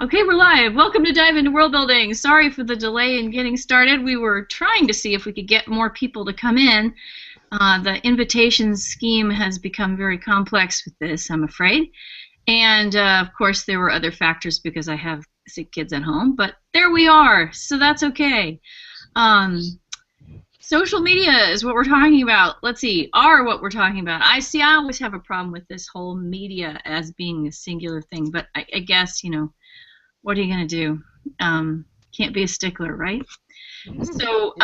Okay, we're live. Welcome to Dive into Worldbuilding. Sorry for the delay in getting started. We were trying to see if we could get more people to come in. The invitation scheme has become very complex with this, I'm afraid. And, of course, there were other factors because I have sick kids at home. But there we are, so that's okay. Social media is what we're talking about. Let's see, are what we're talking about. I always have a problem with this whole media as being a singular thing. But I guess, what are you going to do? Can't be a stickler, right? So,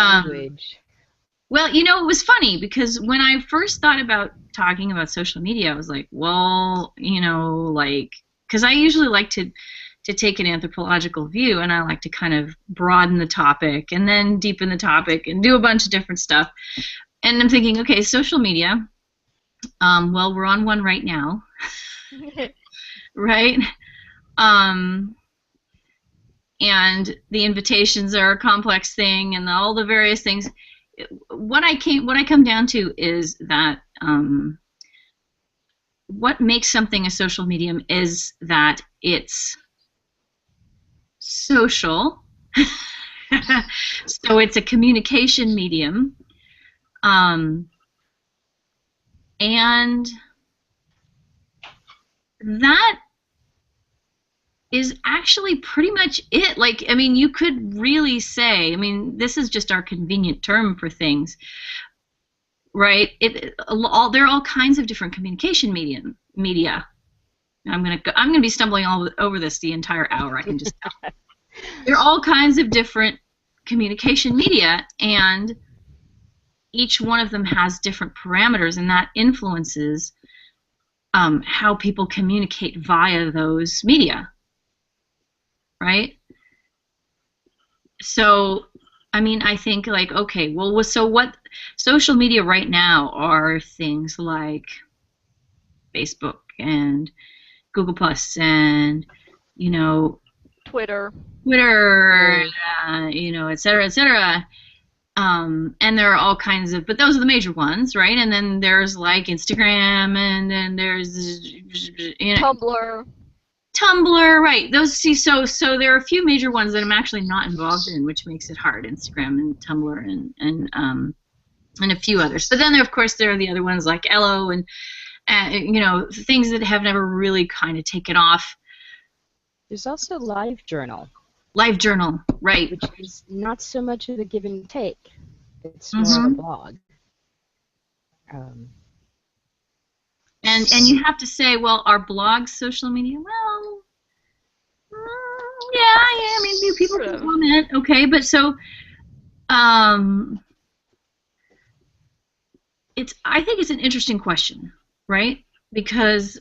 well, it was funny because when I first thought about talking about social media, I was like, well, because I usually like to take an anthropological view, and I like to kind of broaden the topic and then deepen the topic and do a bunch of different stuff. And I'm thinking, okay, social media, well, we're on one right now, right? And the invitations are a complex thing, and all the various things. What I come down to is that what makes something a social medium is that it's social. So it's a communication medium, and that is actually pretty much it. You could really say, this is just our convenient term for things, right? There are all kinds of different communication media. I'm gonna be stumbling all over this the entire hour. I can just tell. There are all kinds of different communication media, and each one of them has different parameters, and that influences how people communicate via those media. Right? So, I think okay, well, so what social media right now are things like Facebook and Google Plus and, Twitter, et cetera, et cetera. And there are all kinds of, but those are the major ones, right? And then there's like Instagram, and then there's Tumblr, right? So there are a few major ones that I'm actually not involved in, which makes it hard. Instagram and Tumblr and a few others. But then of course there are the other ones like Ello and things that have never really kind of taken off. There's also LiveJournal. LiveJournal, right? Which is not so much of a give and take. It's more of a blog. And you have to say, well, are blogs social media? Well, yeah. People can comment, okay, but so, I think it's an interesting question, right? Because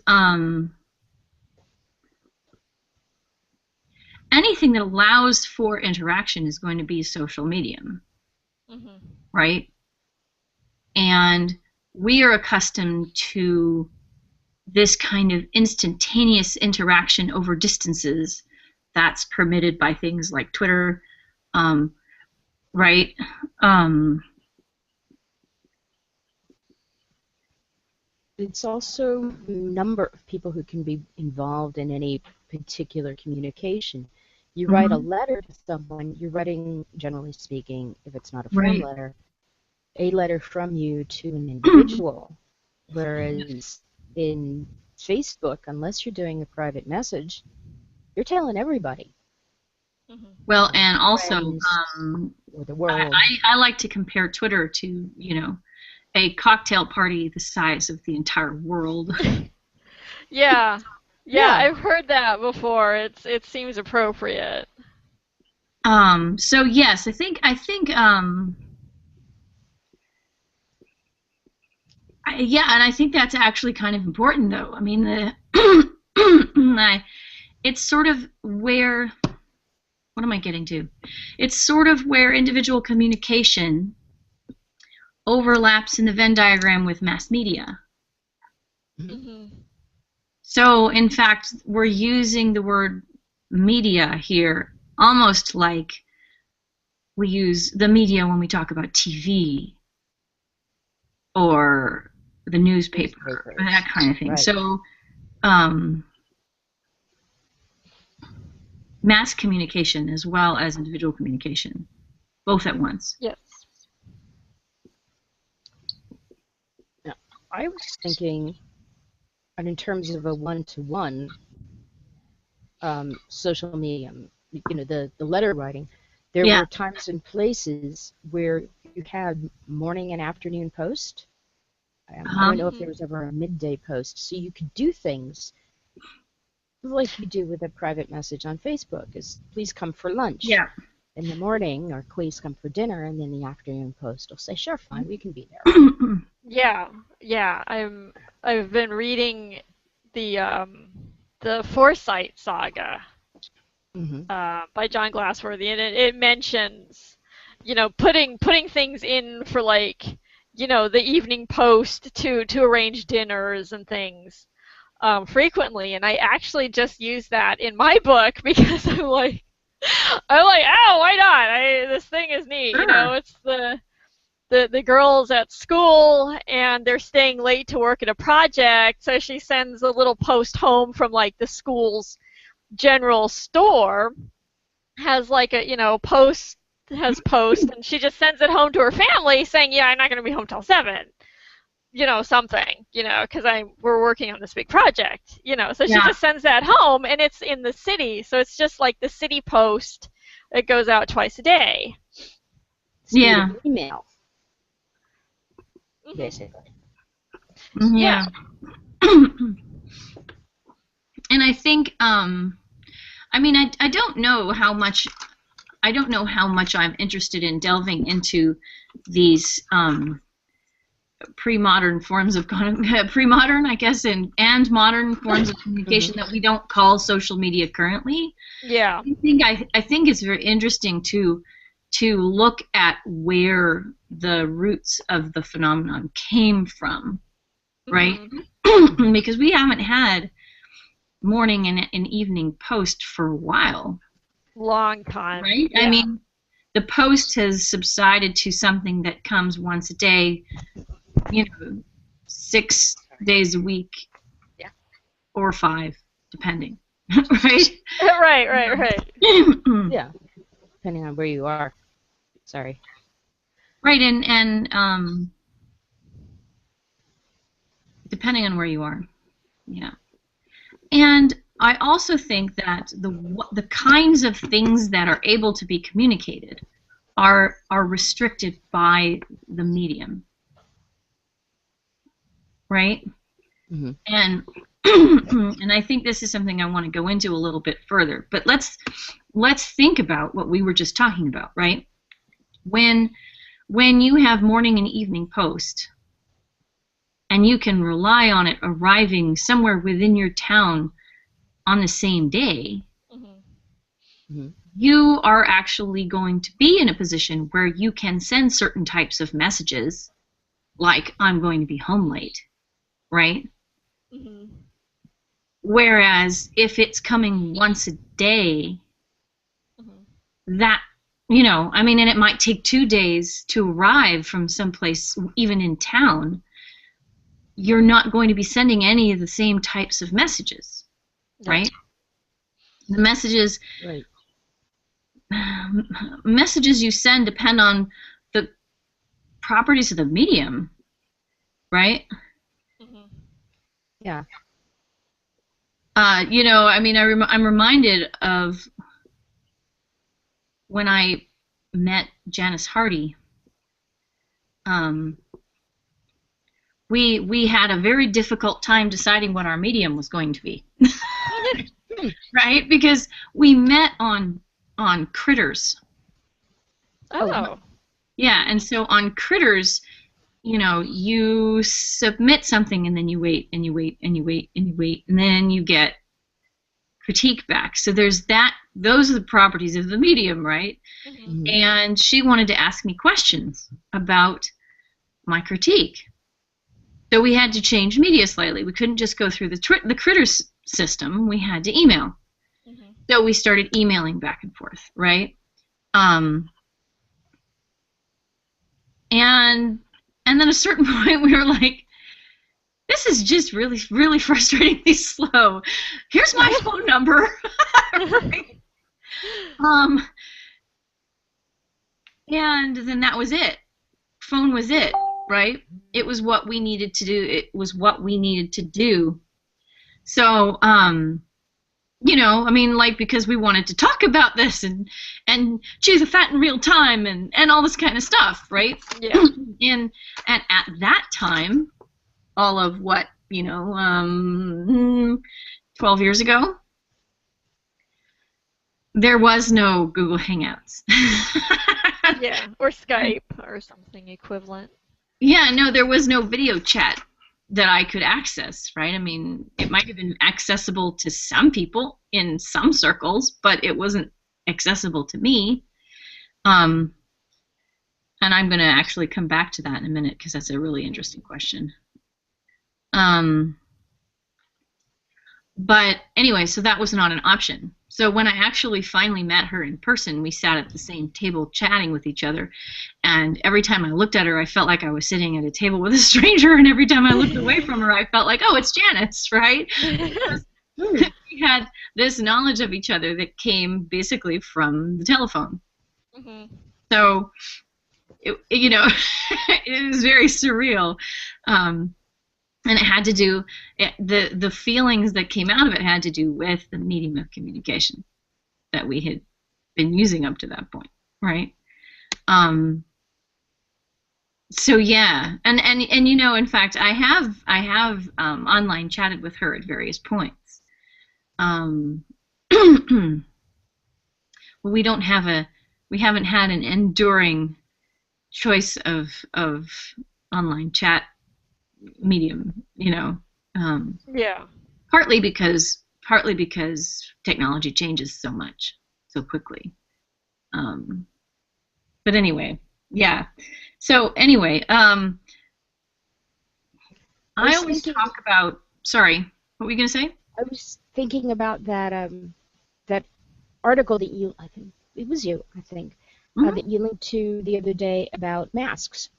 anything that allows for interaction is going to be a social medium, right? And we are accustomed to this kind of instantaneous interaction over distances that's permitted by things like Twitter, right? It's also the number of people who can be involved in any particular communication. You write a letter to someone, you're writing, generally speaking, if it's not a form letter, a letter from you to an individual, whereas in Facebook, unless you're doing a private message, you're telling everybody. Well, and also, or the world. I like to compare Twitter to, a cocktail party the size of the entire world. Yeah, I've heard that before. It seems appropriate. So yes, I think and I think that's actually kind of important, though. It's sort of where, what am I getting to? It's sort of where individual communication overlaps in the Venn diagram with mass media. So, in fact, we're using the word media here almost like we use the media when we talk about TV or the newspaper, or that kind of thing. Right. So, mass communication as well as individual communication, both at once. Yes. Now, I was thinking, and in terms of a one-to-one social medium, the letter writing, there were times and places where you had morning and afternoon post. I don't know if there was ever a midday post, so you could do things like you do with a private message on Facebook, is please come for lunch in the morning, or please come for dinner, and then the afternoon post will say, sure, fine, we can be there. Yeah. I've been reading the Foresight Saga by John Glassworthy, and it mentions, putting things in for like, the evening post to arrange dinners and things frequently, and I actually just use that in my book because I'm like, oh, why not? This thing is neat. Sure. It's the girls at school, and they're staying late to work at a project, so she sends a little post home from like the school's general store, has like a post, and she just sends it home to her family saying, yeah, I'm not going to be home till 7, something, because we're working on this big project, so she just sends that home, and it's in the city, so it's just like the city post. It goes out twice a day. Email. Basically. Yeah. And I think, I don't know how much I'm interested in delving into these pre-modern forms of pre-modern, I guess, and modern forms of communication that we don't call social media currently. Yeah. I think it's very interesting to look at where the roots of the phenomenon came from, right? Because we haven't had morning and evening post for a while. Long time. Right? Yeah. I mean, the post has subsided to something that comes once a day, 6 days a week, or 5, depending. Right? Right. Yeah. Depending on where you are. Sorry. Right, and depending on where you are. Yeah. And I also think that the kinds of things that are able to be communicated are restricted by the medium. Right? Mm-hmm. And and I think this is something I want to go into a little bit further. But let's think about what we were just talking about, right? When you have morning and evening post, and you can rely on it arriving somewhere within your town on the same day, you are actually going to be in a position where you can send certain types of messages, like, I'm going to be home late, right? Whereas if it's coming once a day, that, and it might take 2 days to arrive from someplace, even in town, you're not going to be sending any of the same types of messages, right? The messages, messages you send depend on the properties of the medium, right? Yeah. I'm reminded of when I met Janice Hardy. We had a very difficult time deciding what our medium was going to be, right? Because we met on Critters. Oh. Yeah, and so on Critters, you submit something and then you wait and you wait and you wait and you wait, and then you get critique back. So there's that. Those are the properties of the medium, right? And she wanted to ask me questions about my critique. So we had to change media slightly. We couldn't just go through the Critters system. We had to email. So we started emailing back and forth, right? And then at a certain point, we were like, this is just really, really frustratingly slow. Here's my phone number. Right? Um, and then that was it. Phone was it, right? It was what we needed to do. It was what we needed to do. So, you know, I mean, like, because we wanted to talk about this and choose a fat in real time and all this kind of stuff, right? Yeah. And at that time, all of what, you know, 12 years ago, there was no Google Hangouts. Yeah, or Skype or something equivalent. Yeah, no, there was no video chat that I could access, right? I mean, it might have been accessible to some people in some circles, but it wasn't accessible to me. And I'm going to actually come back to that in a minute because that's a really interesting question. But anyway, so that was not an option. So when I actually finally met her in person, we sat at the same table chatting with each other. And every time I looked at her, I felt like I was sitting at a table with a stranger. And every time I looked away from her, I felt like, oh, it's Janice, right? We had this knowledge of each other that came basically from the telephone. Mm-hmm. So, you know, it was very surreal. And it had to do, the feelings that came out of it had to do with the medium of communication that we had been using up to that point, right? So yeah, and you know, in fact, I have online chatted with her at various points. Well, we haven't had an enduring choice of online chat medium, you know. Yeah. Partly because technology changes so much so quickly. But anyway, yeah. So anyway, I always talk about. Sorry, what were you gonna say? I was thinking about that that article that you, I think it was you, I think, that you linked to the other day about masks.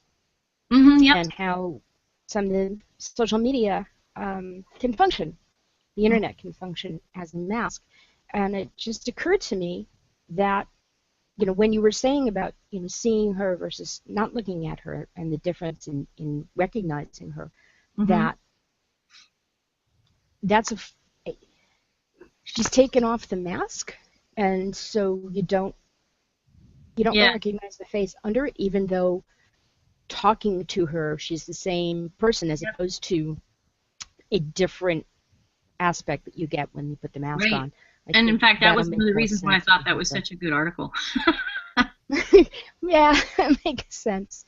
Mm-hmm, yep. And how some of the social media can function. The internet can function as a mask. And it just occurred to me that, you know, when you were saying about, you know, seeing her versus not looking at her and the difference in recognizing her, that's she's taken off the mask, and so you don't recognize the face under it, even though talking to her, she's the same person, as opposed to a different aspect that you get when you put the mask on. And in fact, that was one of the reasons why I thought that was such a good article. Yeah, that makes sense.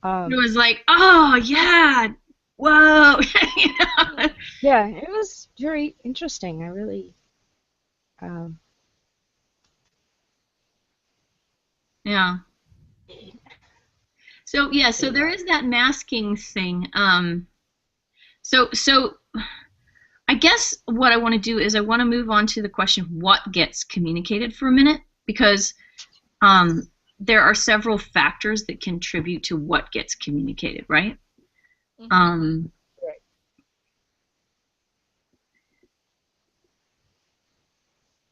It was like, oh yeah, whoa. You know? Yeah, it was very interesting. I really. Yeah. So yeah, so there is that masking thing. So I guess what I want to do is I want to move on to the question, what gets communicated, for a minute, because there are several factors that contribute to what gets communicated, right? Right.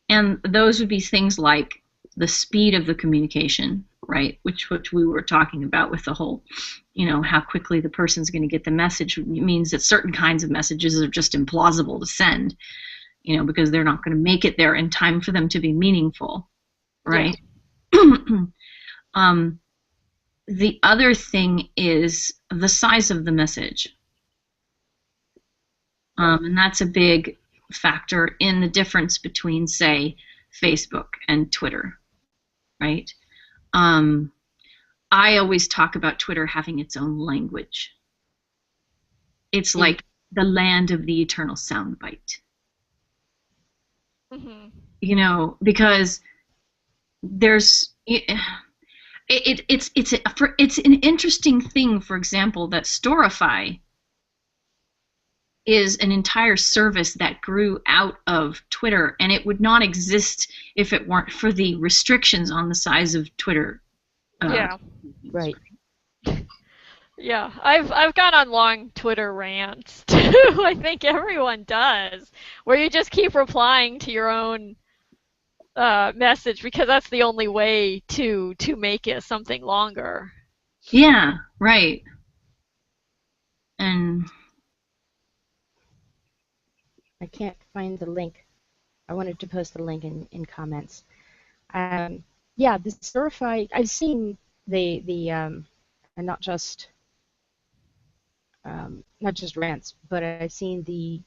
And those would be things like the speed of the communication, right? Which we were talking about with the whole, you know, how quickly the person's going to get the message. It means that certain kinds of messages are just implausible to send, you know, because they're not going to make it there in time for them to be meaningful, right? Yeah. The other thing is the size of the message. And that's a big factor in the difference between, say, Facebook and Twitter, right? I always talk about Twitter having its own language. It's like the land of the eternal soundbite. You know, because there's it's an interesting thing. For example, that Storify is an entire service that grew out of Twitter, and it would not exist if it weren't for the restrictions on the size of Twitter. Yeah. Right. Yeah, I've gone on long Twitter rants too. I think everyone does, where you just keep replying to your own message, because that's the only way to make it something longer. Yeah, right. And I can't find the link. I wanted to post the link in comments. Yeah, the Surify, I've seen and not just rants, but I've seen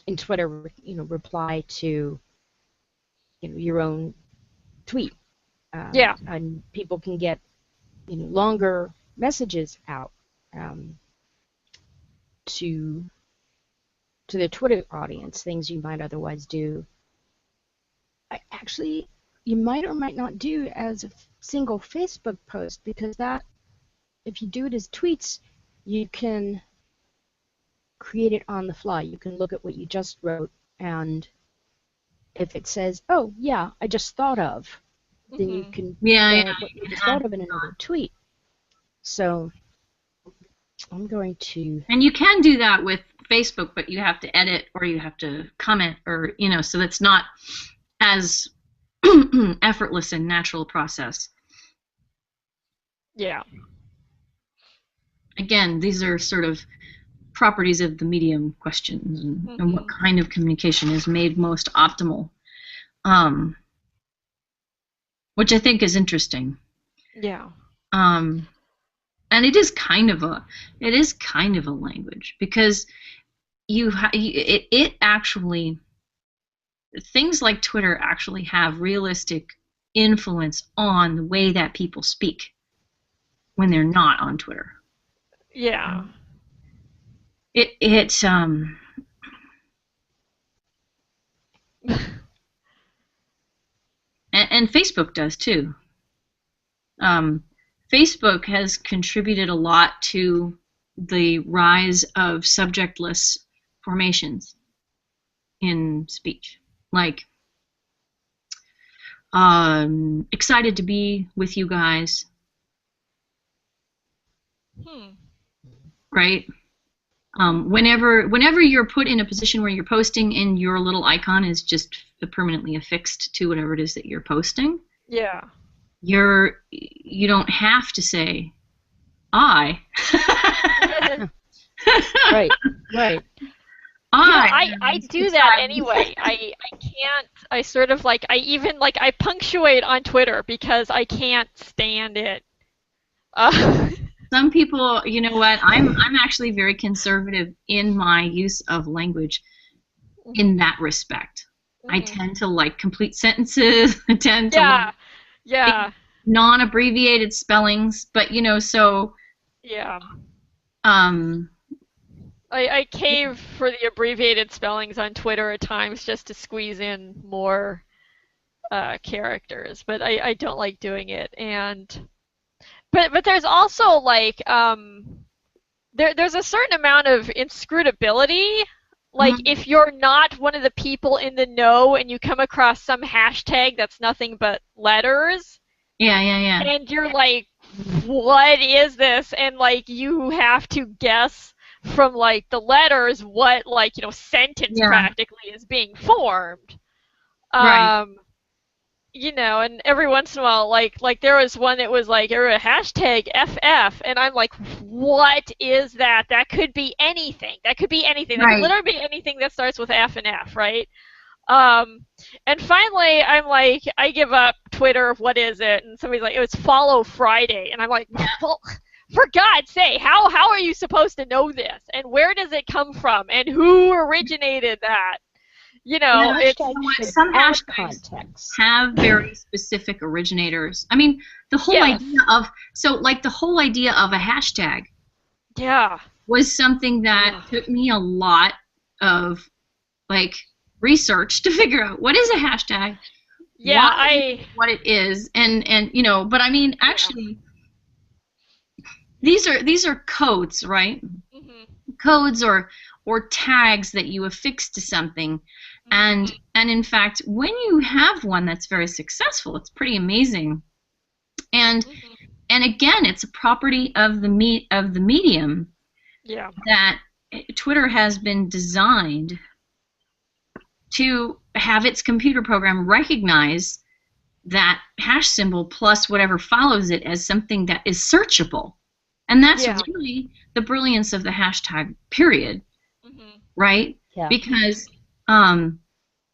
in Twitter, reply to your own tweet. Yeah. And people can get longer messages out to their Twitter audience, things you might otherwise do. Actually, you might or might not do as a single Facebook post, because that, if you do it as tweets, you can create it on the fly. You can look at what you just wrote, and if it says, "Oh yeah, I just thought of," then you can put what you just thought of in another tweet. So I'm going to. And you can do that with Facebook, but you have to edit or you have to comment, or so that's not as effortless and natural process. Yeah. Again, these are sort of properties of the medium questions, and what kind of communication is made most optimal, which I think is interesting. Yeah. And it is kind of a language, because it actually, things like Twitter actually have realistic influence on the way that people speak when they're not on Twitter. Yeah. And Facebook does too. Facebook has contributed a lot to the rise of subjectless formations in speech, like excited to be with you guys. Right? Whenever you're put in a position where you're posting and your little icon is just permanently affixed to whatever it is that you're posting. Yeah. You don't have to say I. Right. I do that anyway. I can't. I sort of like, I punctuate on Twitter because I can't stand it. Some people, you know what? I'm actually very conservative in my use of language in that respect. I tend to like complete sentences. I tend to like non-abbreviated spellings, but so yeah. I cave for the abbreviated spellings on Twitter at times just to squeeze in more characters, but I don't like doing it. And but there's also like there's a certain amount of inscrutability. Like if you're not one of the people in the know and you come across some hashtag that's nothing but letters. Yeah. And you're like, what is this? And like you have to guess from like the letters what sentence practically is being formed. Right. And every once in a while, like there was one that was like a hashtag FF, and I'm like, what is that? That could be anything. That could be anything. That could literally be anything that starts with F and F, right? And finally, I'm like, I give up Twitter. What is it? And somebody's like, it was Follow Friday, and I'm like, well, for God's sake, how are you supposed to know this? And where does it come from? And who originated that? Some hashtags have very specific originators. I mean, the whole idea of a hashtag was something that took me a lot of research to figure out what is a hashtag. What it is, and but I mean, actually, these are codes, right? Codes or tags that you affix to something. And in fact, when you have one that's very successful, it's pretty amazing. And again, it's a property of the medium that Twitter has been designed to have its computer program recognize that hash symbol plus whatever follows it as something that is searchable. And that's really the brilliance of the hashtag, period. Mm-hmm. Right? Yeah.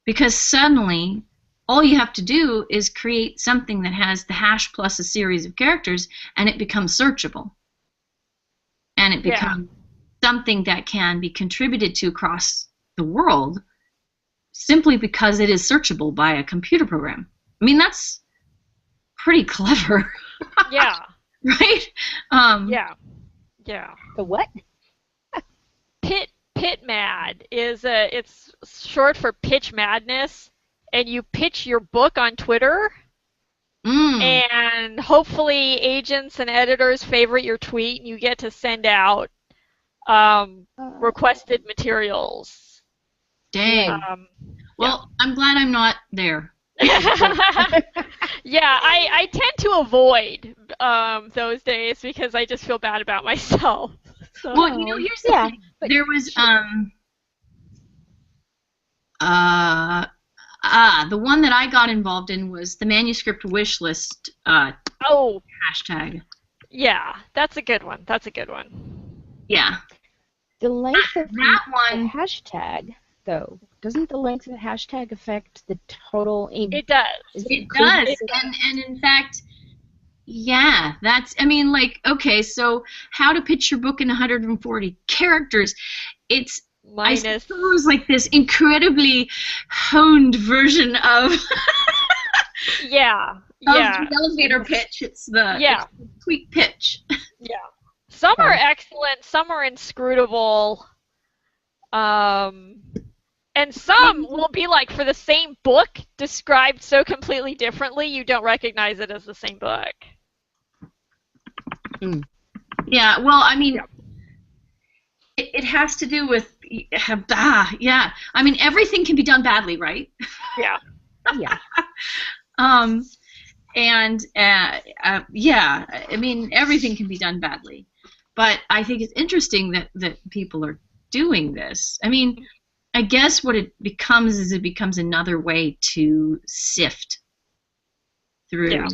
Because suddenly all you have to do is create something that has the hash plus a series of characters, and it becomes searchable. And it becomes something that can be contributed to across the world simply because it is searchable by a computer program. I mean, that's pretty clever. Yeah. Right? Yeah. The what? Pit Mad is it's short for Pitch Madness, and you pitch your book on Twitter, and hopefully agents and editors favorite your tweet, and you get to send out requested materials. Dang. Well, I'm glad I'm not there. Yeah, I tend to avoid those days because I just feel bad about myself. So. Well, you know, here's the thing. There was the one that I got involved in was the manuscript wish list hashtag. Yeah, that's a good one. Yeah. The length of that the hashtag, though, doesn't the length of the hashtag affect the total? It does. It does. And in fact, yeah, that's, I mean, like, okay, so how to pitch your book in 140 characters. It's, minus, I suppose, like this incredibly honed version of the elevator pitch. It's the tweak pitch. Yeah. Some are excellent, some are inscrutable, and some will be like for the same book described so completely differently you don't recognize it as the same book. Yeah, well, I mean, it has to do with, I mean, everything can be done badly, right? Yeah. Yeah. I mean, everything can be done badly. But I think it's interesting that people are doing this. I mean, I guess what it becomes is it becomes another way to sift through.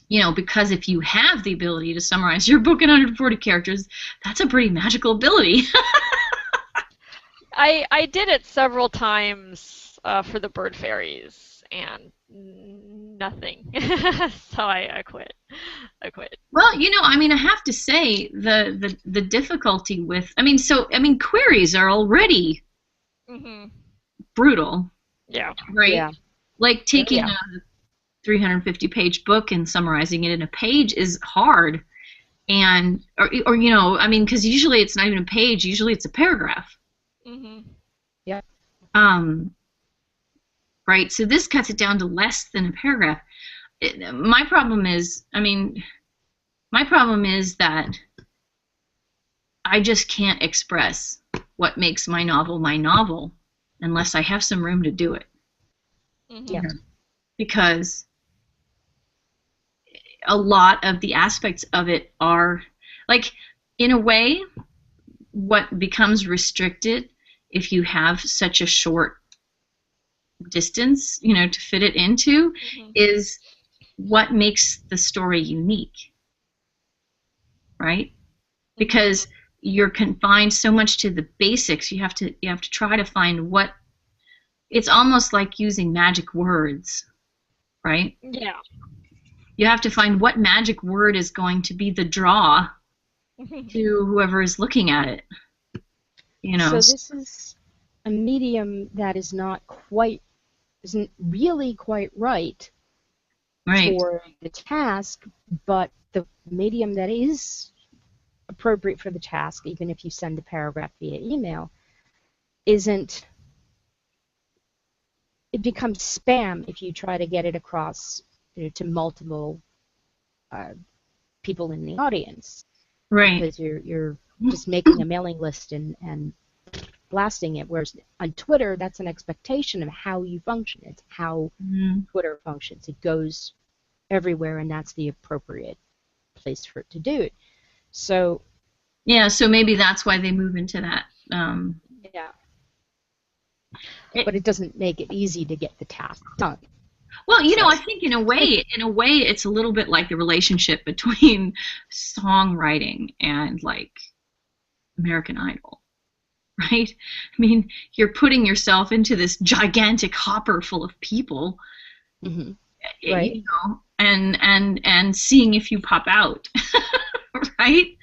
You know, because if you have the ability to summarize your book in 140 characters, that's a pretty magical ability. I did it several times for the Bird Fairies, and nothing. So I quit. Well, you know, I mean, I have to say the difficulty with, I mean, queries are already brutal. Yeah. Right? Yeah. Like taking a 350-page book and summarizing it in a page is hard. And, or you know, I mean, because usually it's not even a page, usually it's a paragraph. Yeah. Right, so this cuts it down to less than a paragraph. My problem is that I just can't express what makes my novel unless I have some room to do it. Yeah. Because a lot of the aspects of it are, like, in a way, what becomes restricted if you have such a short distance, you know, to fit it into, is what makes the story unique, right? Because you're confined so much to the basics. You have to try to find what. It's almost like using magic words, right? Yeah. You have to find what magic word is going to be the draw to whoever is looking at it. You know. So this is a medium that isn't really quite right for the task, but the medium that is appropriate for the task, even if you send a paragraph via email, it becomes spam if you try to get it across, you know, to multiple people in the audience. Right. Because you're just making a mailing list and blasting it, whereas on Twitter, that's an expectation of how you function. It's how Twitter functions. It goes everywhere, and that's the appropriate place for it to do it. So yeah, so maybe that's why they move into that. but it doesn't make it easy to get the task done. Well, you know, So- I think in a way, it's a little bit like the relationship between songwriting and like American Idol, right? I mean, you're putting yourself into this gigantic hopper full of people, Mhm. you Right. know, and seeing if you pop out, right?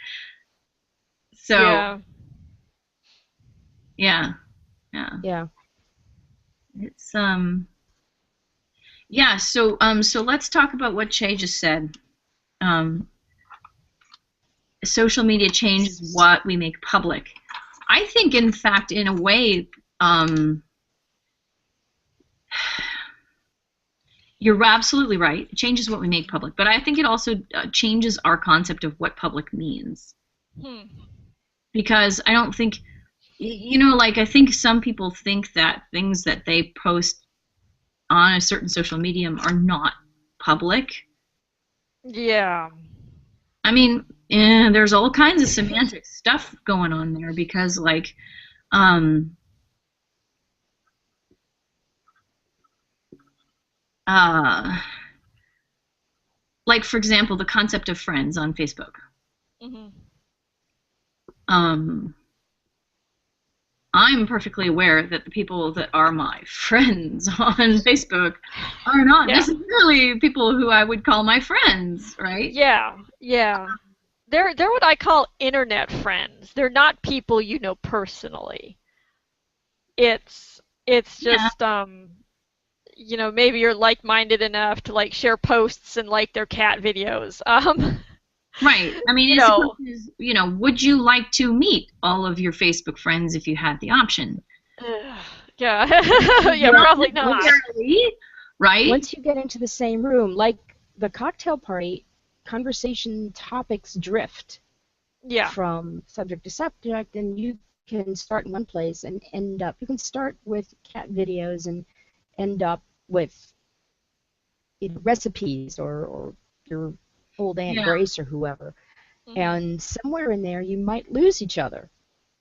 So, Yeah. yeah, Yeah. it's yeah. So let's talk about what Che just said. Um, Social media changes what we make public. I think, in fact, in a way, you're absolutely right. It changes what we make public, but I think it also changes our concept of what public means. Hmm. Because I don't think, you know, like I think some people think that things that they post on a certain social medium are not public. Yeah. I mean, there's all kinds of semantic stuff going on there because, like, um, uh, like for example, the concept of friends on Facebook. Mhm. Um, I'm perfectly aware that the people that are my friends on Facebook are not Yeah. necessarily people who I would call my friends, right? Yeah. Yeah. They're what I call internet friends. They're not people you know personally. It's Yeah, just you know, maybe you're like-minded enough to like share posts and like their cat videos. right. I mean, You it's, know, you know, would you like to meet all of your Facebook friends if you had the option? yeah. Yeah, Not probably not. necessarily, right? Once you get into the same room, like the cocktail party, conversation topics drift Yeah. from subject to subject, and you can start in one place and end up. You can start with cat videos and end up with recipes or your old Aunt Yeah. Grace or whoever. Mhm. And somewhere in there, you might lose each other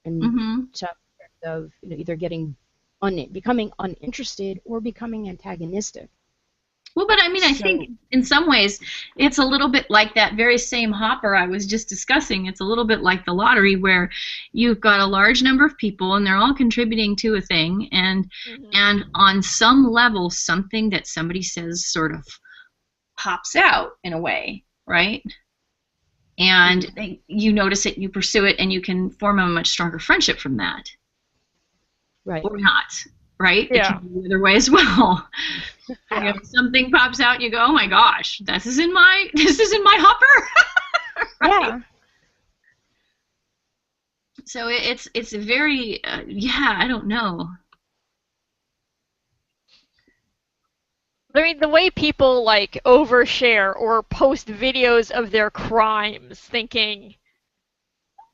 in Mm-hmm. terms of either becoming uninterested or becoming antagonistic. Well, but I mean, I So- think in some ways it's a little bit like that very same hopper I was just discussing. It's a little bit like the lottery where you've got a large number of people and they're all contributing to a thing, Mhm. and on some level something that somebody says sort of pops out in a way, right? And you notice it, you pursue it, and you can form a much stronger friendship from that. Right. Or not, right? It Yeah. can be the other way as well. Yeah. You know, something pops out and you go, oh my gosh, this is in my hopper. Right? Yeah. So it's a very yeah, I don't know. I mean, the way people like overshare or post videos of their crimes, thinking,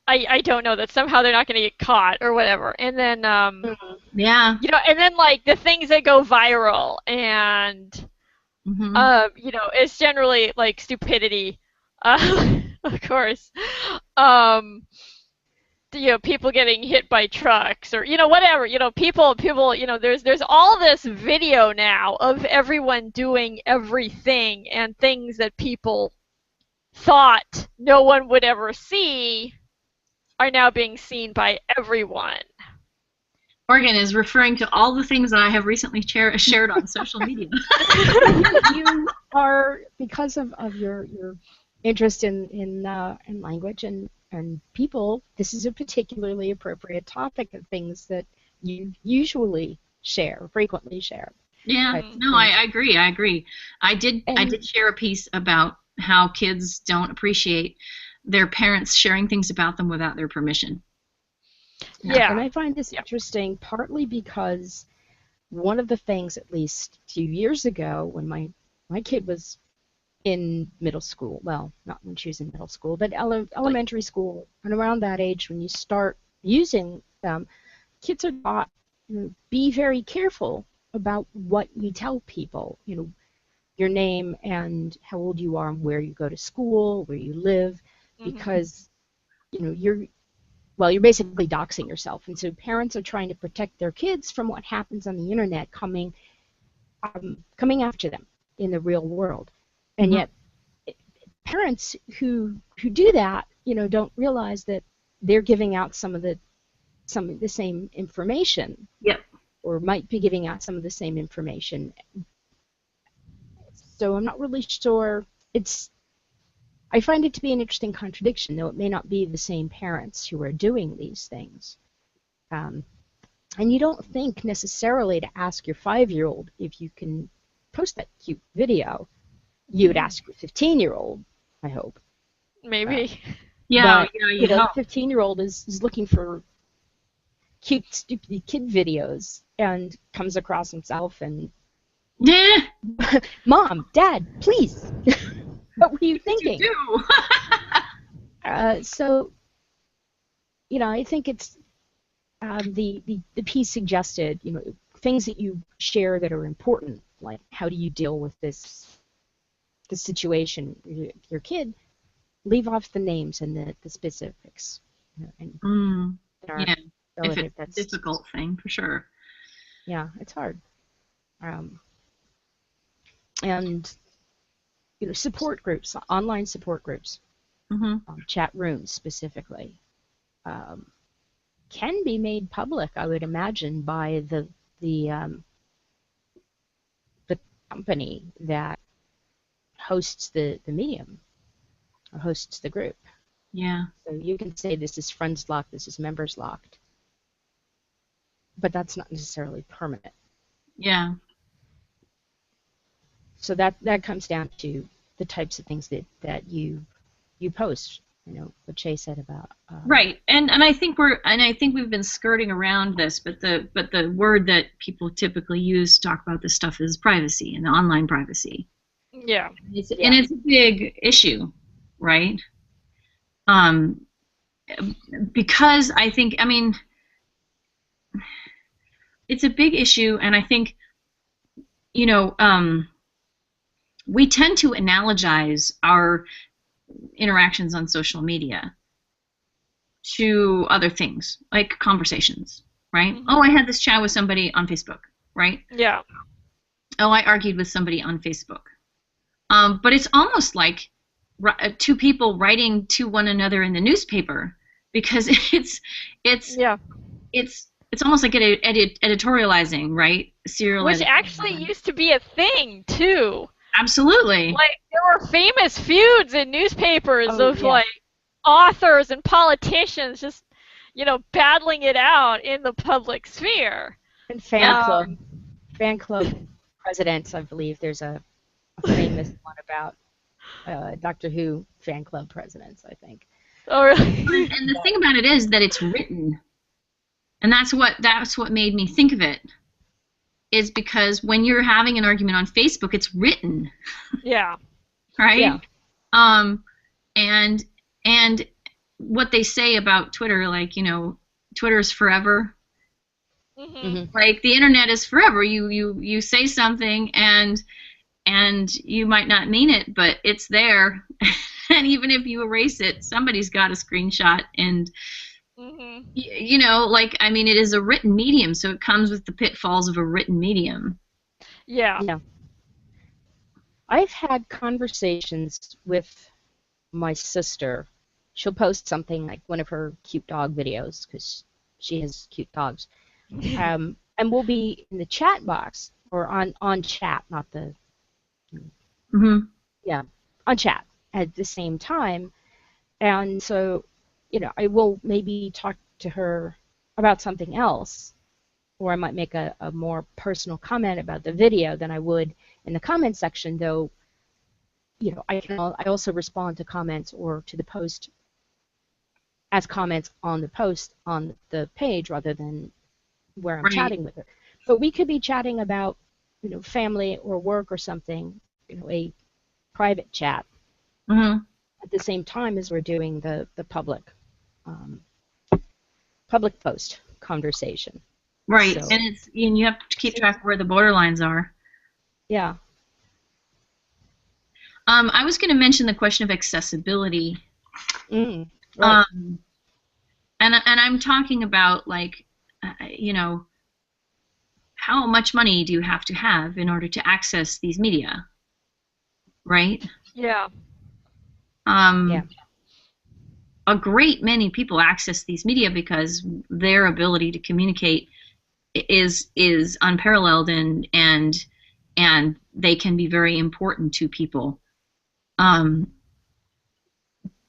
I don't know, that somehow they're not going to get caught or whatever, and then Yeah. you know, and then like the things that go viral, and Mm-hmm. you know, it's generally like stupidity, of course. Um, you know, people getting hit by trucks, or you know, whatever, you know, people, you know, there's all this video now of everyone doing everything, and things that people thought no one would ever see are now being seen by everyone. Morgan is referring to all the things that I have recently shared on social media. You are, because of your interest in language and people, this is a particularly appropriate topic of things that you usually frequently share. Yeah, type of no, things. I agree. I did share a piece about how kids don't appreciate their parents sharing things about them without their permission. Yeah. And I find this interesting partly because one of the things, at least a few years ago, when my kid was in middle school, well, not when she was in middle school, but elementary school, and around that age when you start using them, kids are taught, be very careful about what you tell people, your name and how old you are and where you go to school, where you live, because, you're well, you're basically doxing yourself. And so parents are trying to protect their kids from what happens on the internet coming after them in the real world. And Mhm. yet parents who do that, don't realize that they're giving out some of the same information, Yep. or might be giving out some of the same information. So I'm not really sure. I find it to be an interesting contradiction, though it may not be the same parents who are doing these things. And you don't think necessarily to ask your 5-year-old if you can post that cute video. You would ask your 15-year-old, I hope. Maybe. Yeah, But, you'd the hope. 15-year-old is looking for cute, stupid kid videos and comes across himself and, Yeah. Mom, Dad, please, what were you What did thinking? you do? So, I think it's the piece suggested, things that you share that are important, like how do you deal with this situation with your kid. Leave off the names and the specifics, and Yeah. If relative. it's a difficult thing, for sure. Yeah, it's hard. And support groups, online support groups, Mhm. chat rooms specifically, can be made public, I would imagine, by the company that hosts the medium or hosts the group. Yeah. So you can say this is friends locked, this is members locked, but that's not necessarily permanent. Yeah. So that comes down to the types of things that you post. What Shay said about Right. And I think we've been skirting around this, but the word that people typically use to talk about this stuff is privacy and online privacy. Yeah. And it's a big issue, right? Because I mean, it's a big issue, and I think, we tend to analogize our interactions on social media to other things, like conversations, right? Mhm. Oh, I had this chat with somebody on Facebook, right? Yeah. Oh, I argued with somebody on Facebook. But it's almost like two people writing to one another in the newspaper, because Yeah. it's almost like editorializing, right? Serial Which actually editorializing. used to be a thing too. Absolutely. Like there were famous feuds in newspapers Oh, of yeah. like authors and politicians just, battling it out in the public sphere. and Yeah. fan club presidents. I believe there's a famous one about Doctor Who fan club presidents, I think. Oh really? And the thing about it is that it's written, and that's what made me think of it. Is because when you're having an argument on Facebook, it's written, Yeah. right? Yeah. And what they say about Twitter, like, Twitter is forever. Mhm. Like, the internet is forever. You say something, and you might not mean it, but it's there. And even if you erase it, somebody's got a screenshot, and Mhm. I mean, it is a written medium, so it comes with the pitfalls of a written medium. Yeah. Yeah. I've had conversations with my sister. She'll post something like one of her cute dog videos, because she has cute dogs. And we'll be in the chat box, or on chat, not the Mm-hmm. yeah, on chat at the same time. And so, I will maybe talk to her about something else, or I might make a more personal comment about the video than I would in the comment section, though. I also respond to comments or to the post as comments on the post on the page, rather than where I'm Right. chatting with her. But we could be chatting about, family or work or something, a private chat Mm-hmm. at the same time as we're doing the public post conversation. Right. So, And you have to keep track of where the borderlines are. yeah. I was going to mention the question of accessibility. Right. I and I'm talking about, like, you know, how much money do you have to have in order to access these media, right? Yeah. Yeah. A great many people access these media because their ability to communicate is unparalleled, and they can be very important to people.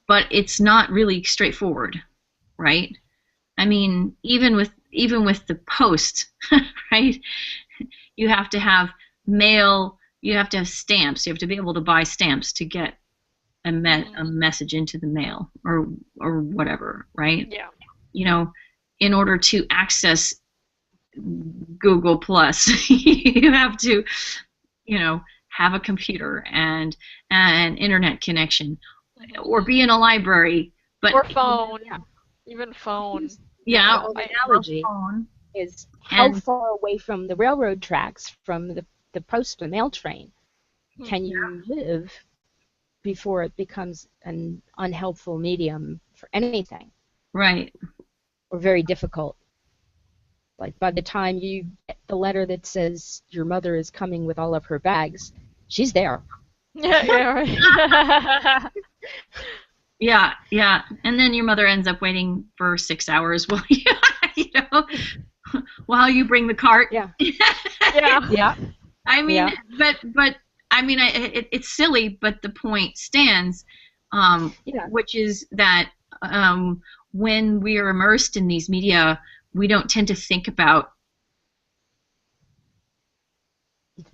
But it's not really straightforward, right? I mean, even with the post, right? You have to have mail. You have to have stamps. You have to be able to buy stamps to get a message into the mail or whatever, right? Yeah. You know, in order to access Google Plus, you have to, you know, have a computer and an internet connection, or be in a library. But or phone. Yeah. Even phone. Yeah. The analogy is how far away from the railroad tracks, from the post and mail train, can you live before it becomes an unhelpful medium for anything? Right. Or very difficult. Like, by the time you get the letter that says your mother is coming with all of her bags, she's there. Yeah, right. Yeah. And then your mother ends up waiting for 6 hours while while you bring the cart. Yeah. Yeah. I mean, but I mean, it's silly, but the point stands, which is that when we are immersed in these media, we don't tend to think about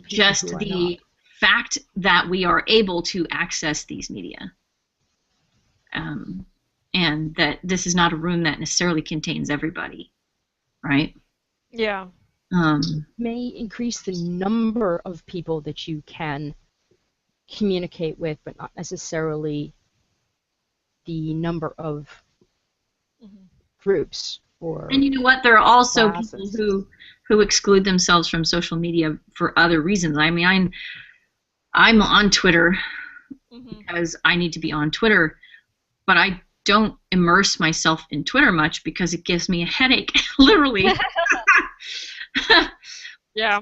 just the fact that we are able to access these media, and that this is not a room that necessarily contains everybody, right? Yeah. May increase the number of people that you can communicate with, but not necessarily the number of groups. And you know what? There are also people who exclude themselves from social media for other reasons. I mean, I'm on Twitter because I need to be on Twitter, but I don't immerse myself in Twitter much because it gives me a headache, literally. Yeah.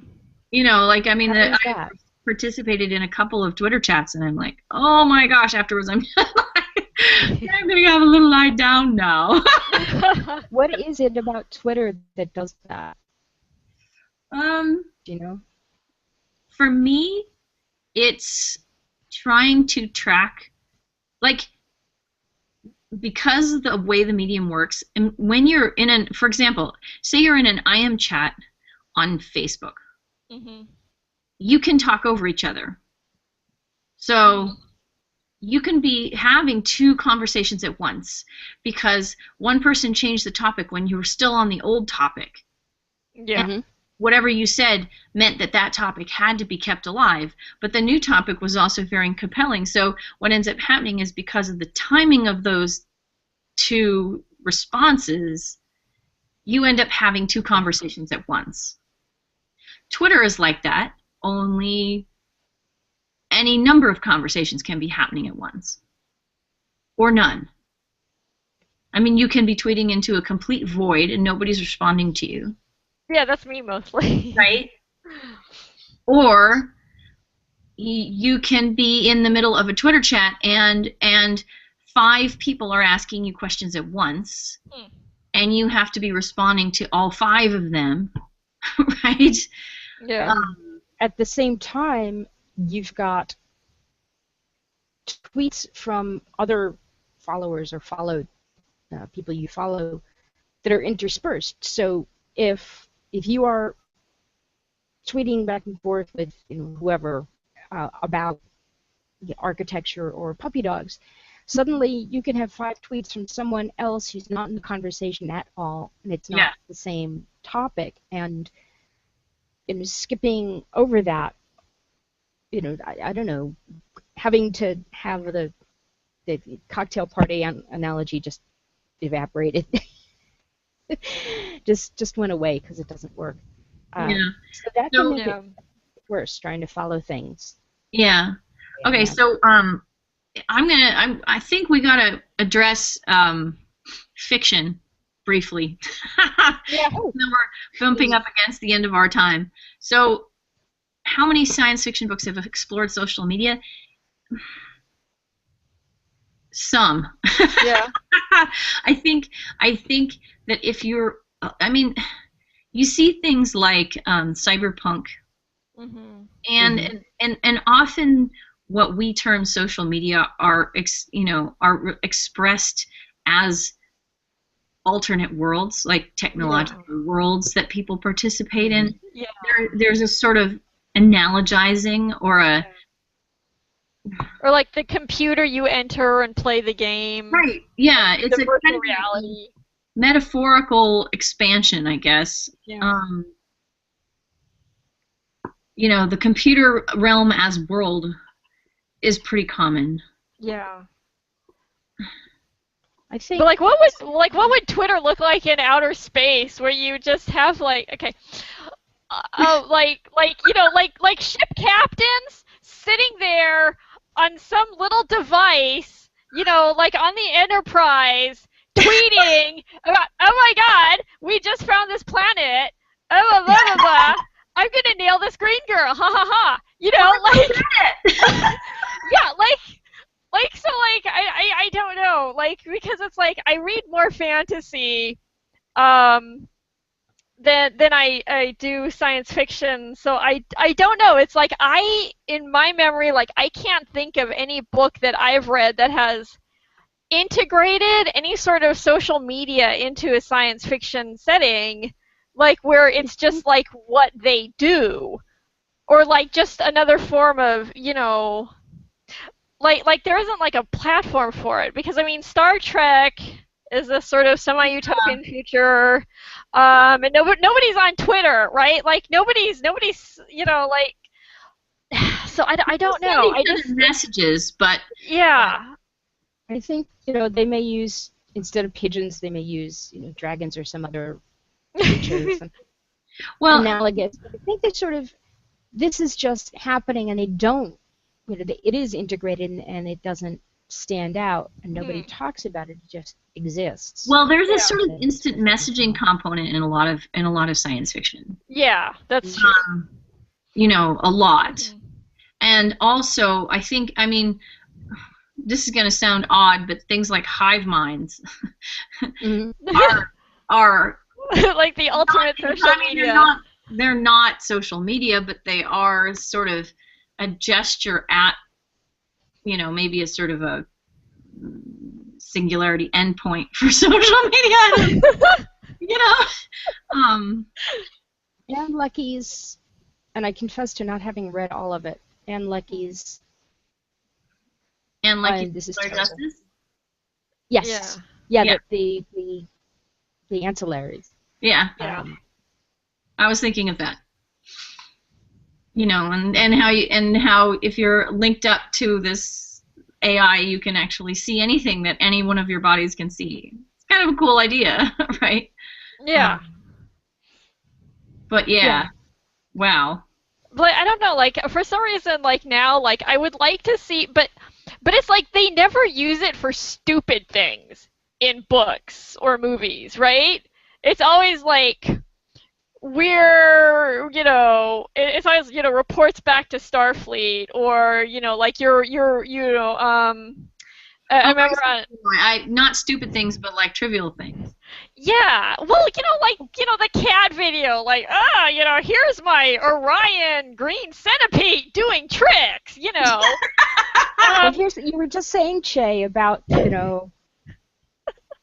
You know, like, I mean, I participated in a couple of Twitter chats, and I'm like, oh my gosh, afterwards I'm I'm going to have a little lie down now. What is it about Twitter that does that? Do you know? For me, it's trying to track, like, because of the way the medium works, and when you're in for example, say you're in an IM chat on Facebook, you can talk over each other. So you can be having two conversations at once because one person changed the topic when you were still on the old topic. Yeah. And whatever you said meant that topic had to be kept alive, but the new topic was also very compelling. So what ends up happening is, because of the timing of those two responses, you end up having two conversations at once. Twitter is like that, only any number of conversations can be happening at once, or none. I mean, you can be tweeting into a complete void and nobody's responding to you. Yeah, that's me mostly. Right? Or you can be in the middle of a Twitter chat and 5 people are asking you questions at once, and you have to be responding to all 5 of them, right? Yeah. At the same time, you've got tweets from other followers or followed people you follow that are interspersed. So if you are tweeting back and forth with whoever about architecture or puppy dogs, suddenly you can have 5 tweets from someone else who's not in the conversation at all, and it's not the same topic. And skipping over that, I don't know, having to have the cocktail party analogy just evaporated. just went away because it doesn't work. So that can make it worse, trying to follow things. Yeah. Okay, so I think we gotta address fiction briefly. Yeah. And then we're bumping up against the end of our time. So, how many science fiction books have explored social media? Some. Yeah. I think that if you're, I mean, you see things like cyberpunk, Mm-hmm. and often what we term social media are expressed as alternate worlds, like technological worlds that people participate in. Yeah. There's a sort of analogizing or a Or like the computer you enter and play the game. right. Yeah, Like it's the a virtual kind of reality. metaphorical expansion, I guess. Yeah. The computer realm as world is pretty common. Yeah. I think. But what would Twitter look like in outer space, where you just have like like ship captains sitting there on some little device, like on the Enterprise, tweeting about, oh my God, we just found this planet, blah blah blah blah blah. I'm gonna nail this green girl, ha ha ha. Yeah, I don't know, because it's like I read more fantasy than I do science fiction, so I don't know. It's like in my memory, like I can't think of any book that I've read that has integrated any sort of social media into a science fiction setting, like where it's just like what they do, or like just another form of, like there isn't like a platform for it, because I mean Star Trek is a sort of semi-utopian future, and nobody's on Twitter, right? Like nobody's like, so I don't know. I just messages, but yeah. I think they may use, instead of pigeons, they may use dragons or some other creature, something analogous. But I think they sort of, this is just happening, and they don't. It is integrated, and it doesn't stand out, and nobody talks about it. It just exists. Well, there's a sort of instant messaging component in a lot of science fiction. Yeah, that's true. A lot. And also, I think, this is going to sound odd, but things like hive minds are like the ultimate social media. They're not social media, but they are sort of a gesture at, maybe a sort of a singularity endpoint for social media. And Lucky's, and I confess to not having read all of it, and Lucky's. And Lucky's this is Justice? Yes. Yeah. The ancillaries. Yeah. I was thinking of that. And how if you're linked up to this AI, you can actually see anything that any one of your bodies can see. It's kind of a cool idea, right? Yeah. But wow. But I don't know, like for some reason, like now, like I would like to see, but it's like they never use it for stupid things in books or movies, right? It's always like it's always, reports back to Starfleet, or, like I remember not stupid things, but like trivial things. Yeah, well, the cat video, like, here's my Orion green centipede doing tricks, You were just saying, Che, about,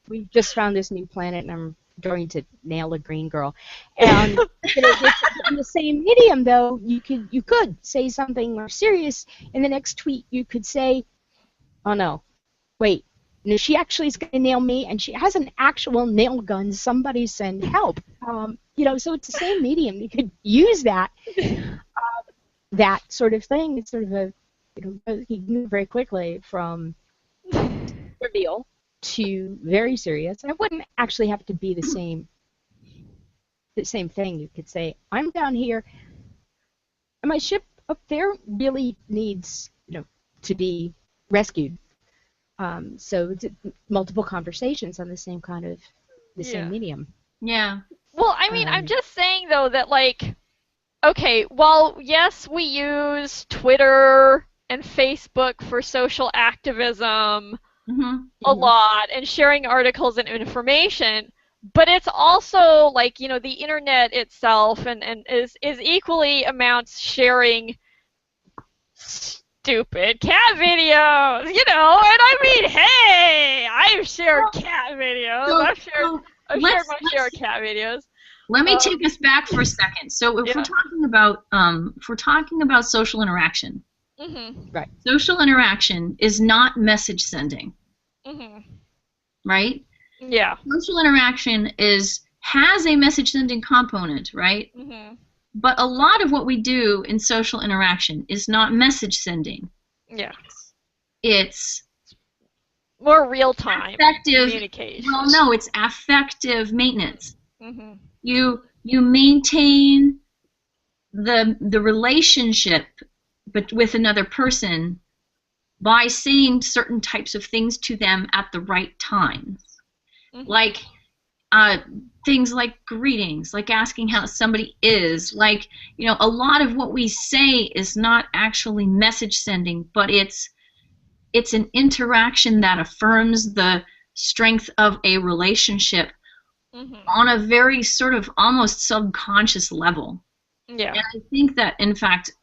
we just found this new planet, and I'm going to nail a green girl. And in the same medium, though, you could say something more serious. In the next tweet, you could say, "Oh no, wait, no, she actually is going to nail me, and she has an actual nail gun. Somebody send help." So it's the same medium. You could use that sort of thing. It's sort of a, you can move very quickly from trivial to very serious. And it wouldn't actually have to be the same thing. You could say, I'm down here, and my ship up there really needs, to be rescued. So it's multiple conversations on the same kind of the same medium. Yeah. Well, I mean, I'm just saying, though, that, like, okay, while, yes, we use Twitter and Facebook for social activism a lot and sharing articles and information, but it's also, like, you know, the internet itself and is equally amounts sharing stupid cat videos, you know, and I mean, hey, I've shared cat videos. I've shared my share of cat videos. Let me take us back for a second. So if we're talking about social interaction, right? Social interaction is not message sending, right? Yeah. Social interaction has a message sending component, right? But a lot of what we do in social interaction is not message sending. Yeah. It's more real-time affective communication. Well, no, it's affective maintenance. You maintain the relationship with another person by saying certain types of things to them at the right times, like things like greetings, like asking how somebody is, like, you know, a lot of what we say is not actually message sending, but it's an interaction that affirms the strength of a relationship on a very sort of almost subconscious level. Yeah. And I think that, in fact,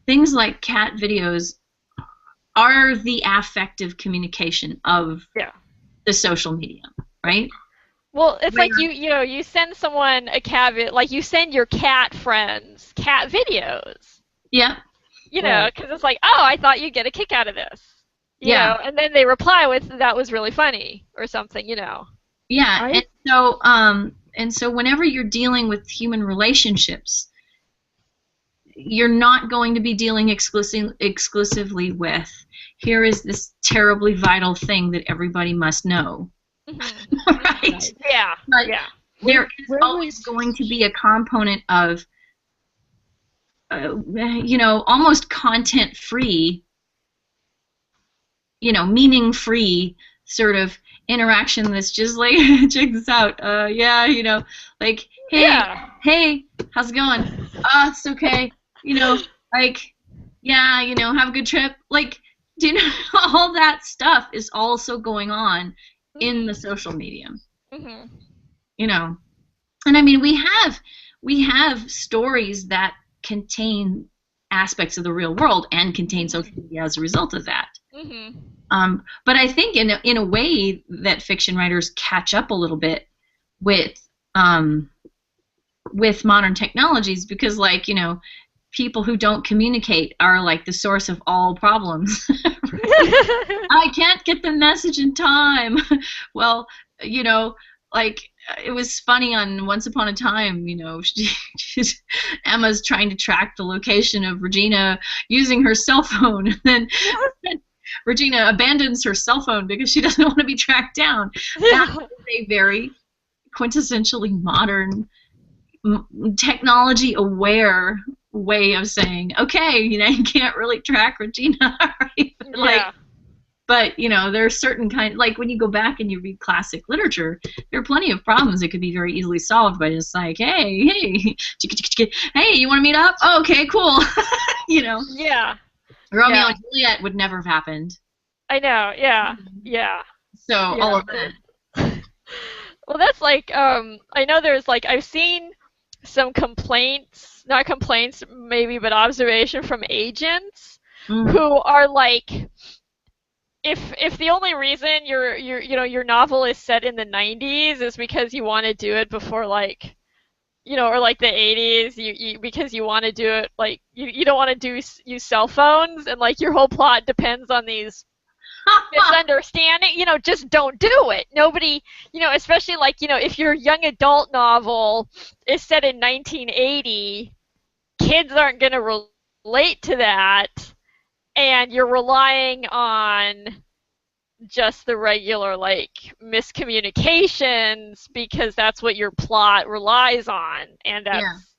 things like cat videos are the affective communication of the social media, right? Well, it's like you send someone a cat like you send your cat friends cat videos. Yeah. You know, because it's like, oh, I thought you'd get a kick out of this. You know, and then they reply with, that was really funny, or something, you know. Yeah, and so whenever you're dealing with human relationships, you're not going to be dealing exclusively with, here is this terribly vital thing that everybody must know. Right? Yeah. But there is always going to be a component of, you know, almost content-free, you know, meaning-free sort of interaction that's just like, check this out, you know, like, hey, how's it going? It's okay, you know, like, yeah, you know, have a good trip. Like, do you know, all that stuff is also going on in the social medium. You know, and I mean, we have stories that contain aspects of the real world and contain social media as a result of that. But I think in a way that fiction writers catch up a little bit with modern technologies, because, like, you know, people who don't communicate are like the source of all problems. I can't get the message in time. Well, you know, like, it was funny on Once Upon a Time, you know, Emma's trying to track the location of Regina using her cell phone, and then Regina abandons her cell phone because she doesn't want to be tracked down. That is a very quintessentially modern, technology-aware way of saying, okay, you know, you can't really track Regina, right? But, you know, there are certain like, when you go back and you read classic literature, there are plenty of problems that could be very easily solved by just like, hey, you want to meet up? Oh, okay, cool. You know? Yeah. Romeo and Juliet would never have happened. I know, yeah. So, all of that. Well, that's like, I know there's, like, I've seen some complaints, not complaints maybe, but observation from agents who are like, if the only reason your novel is set in the 90s is because you want to do it before, like, you know, or like the 80s, because you want to do it, like, you don't want to use cell phones, and like your whole plot depends on these misunderstanding, you know, just don't do it. Nobody, you know, especially, like, you know, if your young adult novel is set in 1980, kids aren't going to relate to that, and you're relying on just the regular, like, miscommunications because that's what your plot relies on, and that's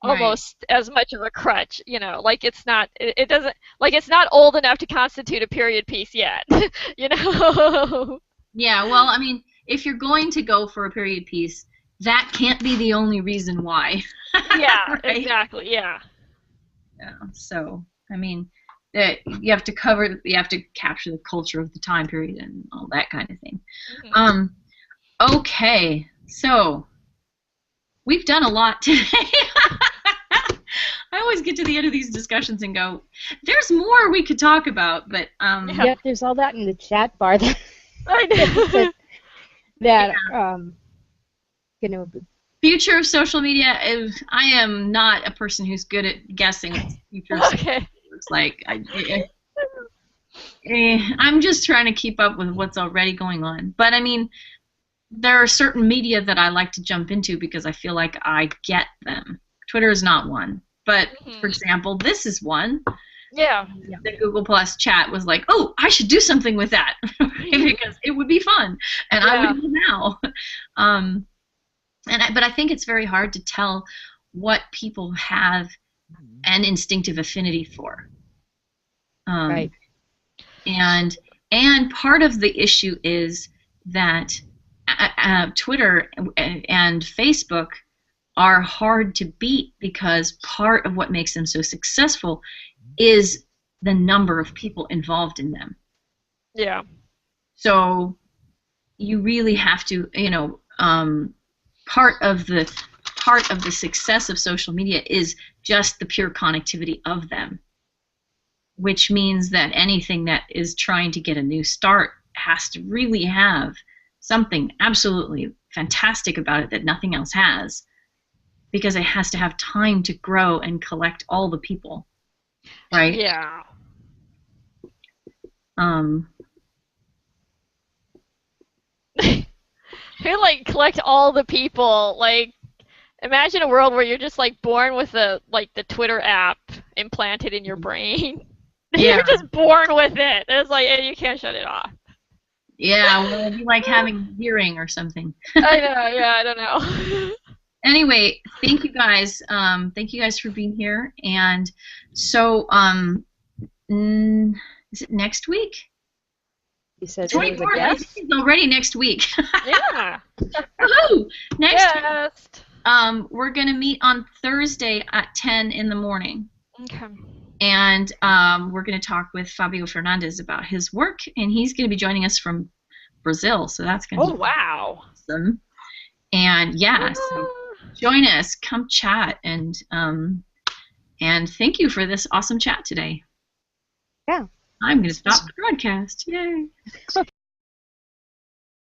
almost as much of a crutch, you know, like, it's not, it doesn't, like, it's not old enough to constitute a period piece yet, you know? Yeah, well, I mean, if you're going to go for a period piece, that can't be the only reason why. Yeah, right? exactly. Yeah. Yeah. So, I mean, you have to capture the culture of the time period and all that kind of thing. Okay, so we've done a lot today. I always get to the end of these discussions and go, "There's more we could talk about," but Yep, there's all that in the chat bar that I know. you know. Future of social media. I am not a person who's good at guessing what the future of social media looks like. I'm just trying to keep up with what's already going on. But I mean, there are certain media that I like to jump into because I feel like I get them. Twitter is not one. But, for example, this is one. Yeah. The Google Plus chat was like, oh, I should do something with that because it would be fun. And I would do now. But I think it's very hard to tell what people have an instinctive affinity for. Right. And part of the issue is that Twitter and Facebook are hard to beat because part of what makes them so successful is the number of people involved in them. Yeah. So you really have to, part of the success of social media is just the pure connectivity of them, which means that anything that is trying to get a new start has to really have something absolutely fantastic about it that nothing else has, because it has to have time to grow and collect all the people, right? Yeah. Who collect all the people? Imagine a world where you're just born with the Twitter app implanted in your brain. Yeah. You're just born with it. It's and you can't shut it off. Yeah, well, it'd be like having hearing or something. I know. Yeah, I don't know. Anyway, thank you guys. Thank you guys for being here. And so, is it next week? You said 24th. It's already next week. Yeah. Woohoo! Next week. We're gonna meet on Thursday at 10 in the morning. Okay. And we're gonna talk with Fabio Fernandez about his work, and he's gonna be joining us from Brazil. So that's gonna be awesome. And yeah, so join us, come chat, and thank you for this awesome chat today. Yeah. I'm going to stop the broadcast. Yay.